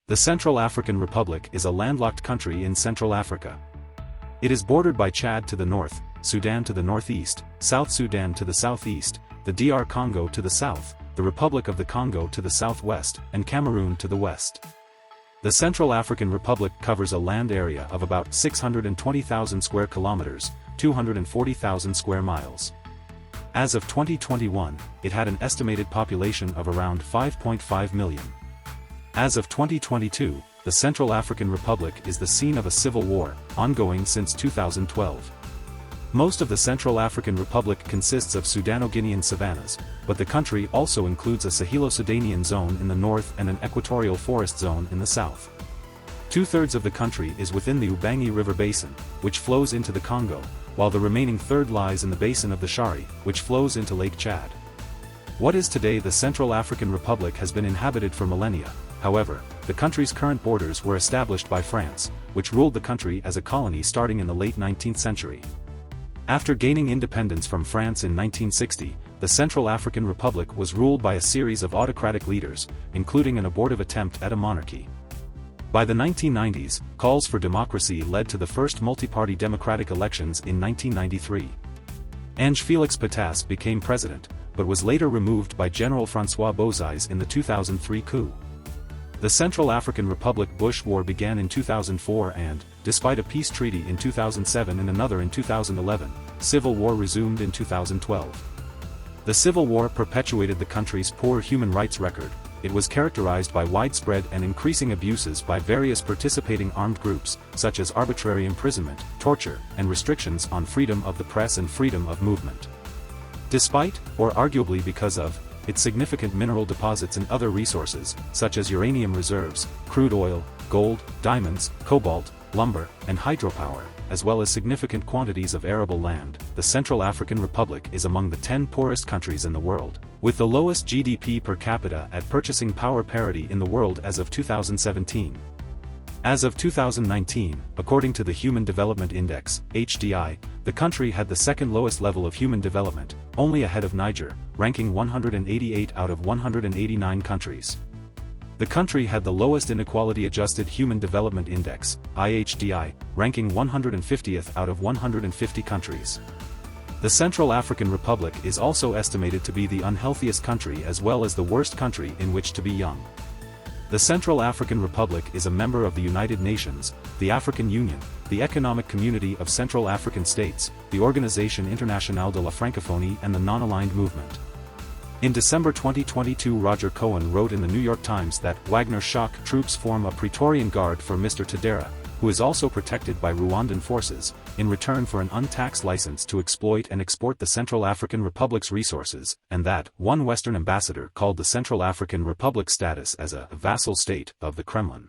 The Central African Republic is a landlocked country in Central Africa. It is bordered by Chad to the north, Sudan to the northeast, South Sudan to the southeast, the DR Congo to the south, the Republic of the Congo to the southwest, and Cameroon to the west. The Central African Republic covers a land area of about 620,000 square kilometers, 240,000 square miles. As of 2021, it had an estimated population of around 5.5 million. As of 2022, the Central African Republic is the scene of a civil war, ongoing since 2012. Most of the Central African Republic consists of Sudano-Guinean savannas, but the country also includes a Sahelo-Sudanian zone in the north and an equatorial forest zone in the south. Two-thirds of the country is within the Ubangi River Basin, which flows into the Congo, while the remaining third lies in the basin of the Shari, which flows into Lake Chad. What is today the Central African Republic has been inhabited for millennia. However, the country's current borders were established by France, which ruled the country as a colony starting in the late 19th century. After gaining independence from France in 1960, the Central African Republic was ruled by a series of autocratic leaders, including an abortive attempt at a monarchy. By the 1990s, calls for democracy led to the first multi-party democratic elections in 1993. Ange Félix Pétasse became president, but was later removed by General François Bozizé in the 2003 coup. The Central African Republic Bush War began in 2004 and, despite a peace treaty in 2007 and another in 2011, civil war resumed in 2012. The civil war perpetuated the country's poor human rights record. It was characterized by widespread and increasing abuses by various participating armed groups, such as arbitrary imprisonment, torture, and restrictions on freedom of the press and freedom of movement. Despite, or arguably because of, its significant mineral deposits and other resources, such as uranium reserves, crude oil, gold, diamonds, cobalt, lumber, and hydropower, as well as significant quantities of arable land, the Central African Republic is among the 10 poorest countries in the world, with the lowest GDP per capita at purchasing power parity in the world as of 2017. As of 2019, according to the Human Development Index, HDI, the country had the second lowest level of human development, only ahead of Niger, ranking 188 out of 189 countries. The country had the lowest Inequality-Adjusted Human Development Index, IHDI, ranking 150th out of 150 countries. The Central African Republic is also estimated to be the unhealthiest country as well as the worst country in which to be young. The Central African Republic is a member of the United Nations, the African Union, the Economic Community of Central African States, the Organisation Internationale de la Francophonie and the Non-Aligned Movement. In December 2022, Roger Cohen wrote in the New York Times that Wagner shock troops form a Praetorian Guard for Mr. Tadera, who is also protected by Rwandan forces, in return for an untaxed license to exploit and export the Central African Republic's resources, and that one Western ambassador called the Central African Republic's status as a vassal state of the Kremlin.